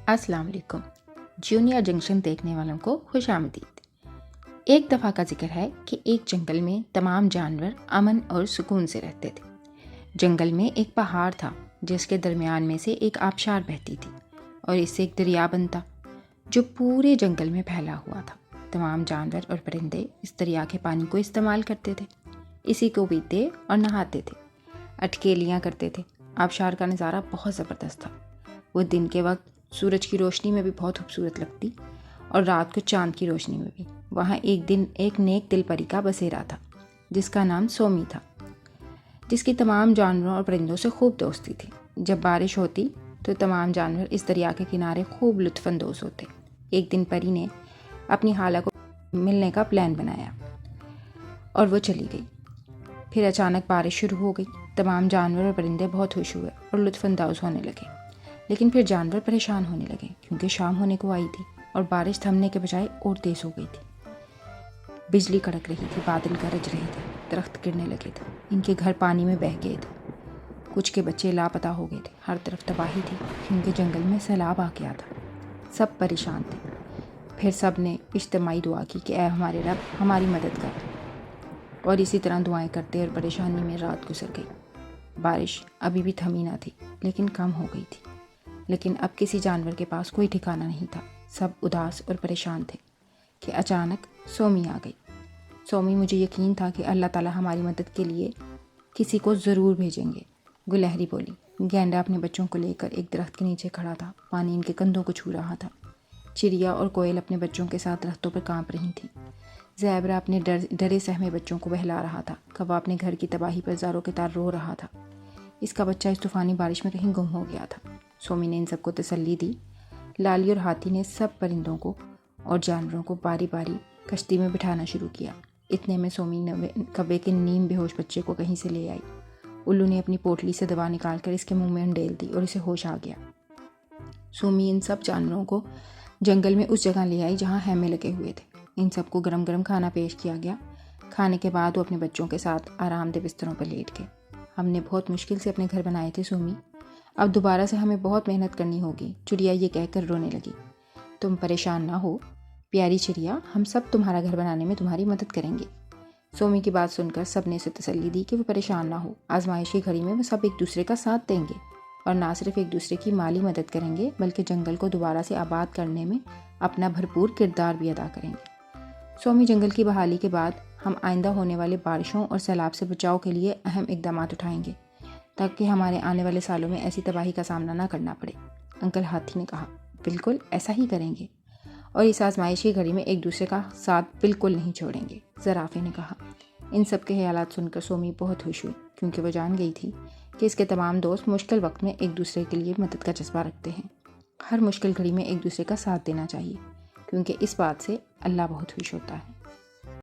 अस्सलाम वालेकुम। Junior junction देखने वालों को खुश आमदीद। एक दफ़ा का जिक्र है कि एक जंगल में तमाम जानवर अमन और सुकून से रहते थे। जंगल में एक पहाड़ था जिसके दरमियान में से एक आबशार बहती थी और इससे एक दरिया बनता जो पूरे जंगल में फैला हुआ था। तमाम जानवर और परिंदे इस दरिया के पानी को इस्तेमाल करते थे, इसी को पीते और नहाते थे, अटकेलियाँ करते थे। आबशार का नज़ारा बहुत ज़बरदस्त था। वो दिन के वक्त सूरज की रोशनी में भी बहुत खूबसूरत लगती और रात को चांद की रोशनी में भी। वहाँ एक दिन एक नेक दिल परी का बसेरा था जिसका नाम सोमी था, जिसकी तमाम जानवरों और परिंदों से खूब दोस्ती थी। जब बारिश होती तो तमाम जानवर इस दरिया के किनारे खूब लुत्फ़अंदोज़ होते। एक दिन परी ने अपनी खाला को मिलने का प्लान बनाया और वो चली गई। फिर अचानक बारिश शुरू हो गई। तमाम जानवर और परिंदे बहुत खुश हुए और लुत्फ़अंदोज़ होने लगे, लेकिन फिर जानवर परेशान होने लगे क्योंकि शाम होने को आई थी और बारिश थमने के बजाय और तेज़ हो गई थी। बिजली कड़क रही थी, बादल गरज रहे थे, दरख्त गिरने लगे थे, इनके घर पानी में बह गए थे, कुछ के बच्चे लापता हो गए थे। हर तरफ तबाही थी क्योंकि जंगल में सैलाब आ गया था। सब परेशान थे। फिर सब ने इज्तिमाई दुआ की कि ऐ हमारे रब, हमारी मदद कर। और इसी तरह दुआएं करते और परेशानी में रात गुजर गई। बारिश अभी भी थमी ना थी लेकिन कम हो गई थी। लेकिन अब किसी जानवर के पास कोई ठिकाना नहीं था। सब उदास और परेशान थे कि अचानक सोमी आ गई। सोमी, मुझे यकीन था कि अल्लाह ताला हमारी मदद के लिए किसी को ज़रूर भेजेंगे, गुलहरी बोली। गैंडा अपने बच्चों को लेकर एक दरख्त के नीचे खड़ा था, पानी इनके कंधों को छू रहा था। चिड़िया और कोयल अपने बच्चों के साथ दरख्तों पर कांप रही थी। ज़ेबरा अपने डरे सहमे बच्चों को बहला रहा था। कौवा अपने घर की तबाही पर ज़ारों के तार रो रहा था। इसका बच्चा इस तूफ़ानी बारिश में कहीं गुम हो गया था। सोमी ने इन सबको तसल्ली दी। लाली और हाथी ने सब परिंदों को और जानवरों को बारी बारी कश्ती में बिठाना शुरू किया। इतने में सोमी ने कौवे के नीम बेहोश बच्चे को कहीं से ले आई। उल्लू ने अपनी पोटली से दवा निकालकर इसके मुंह में अंडेल दी और इसे होश आ गया। सोमी इन सब जानवरों को जंगल में उस जगह ले आई जहाँ हैमे लगे हुए थे। इन सबको गरम गरम खाना पेश किया गया। खाने के बाद वो अपने बच्चों के साथ आरामदेह बिस्तरों पर लेट गए। हमने बहुत मुश्किल से अपने घर बनाए थे सोमी, अब दोबारा से हमें बहुत मेहनत करनी होगी। चिड़िया ये कहकर रोने लगी। तुम परेशान ना हो प्यारी चिड़िया, हम सब तुम्हारा घर बनाने में तुम्हारी मदद करेंगे। सोमी की बात सुनकर सब ने उसे तसल्ली दी कि वो परेशान ना हो। आजमाइश की घड़ी में वो सब एक दूसरे का साथ देंगे और ना सिर्फ एक दूसरे की माली मदद करेंगे बल्कि जंगल को दोबारा से आबाद करने में अपना भरपूर किरदार भी अदा करेंगे। सोमी, जंगल की बहाली के बाद हम आइंदा होने वाले बारिशों और सैलाब से बचाव के लिए अहम इकदाम उठाएंगे ताकि हमारे आने वाले सालों में ऐसी तबाही का सामना ना करना पड़े। अंकल हाथी ने कहा। बिल्कुल ऐसा ही करेंगे और इस आजमाइश की घड़ी में एक दूसरे का साथ बिल्कुल नहीं छोड़ेंगे, ज़राफ़े ने कहा। इन सब के ख्यालात सुनकर सोमी बहुत खुश हुई क्योंकि वो जान गई थी कि इसके तमाम दोस्त मुश्किल वक्त में एक दूसरे के लिए मदद का जज्बा रखते हैं। हर मुश्किल घड़ी में एक दूसरे का साथ देना चाहिए क्योंकि इस बात से अल्लाह बहुत खुश होता है।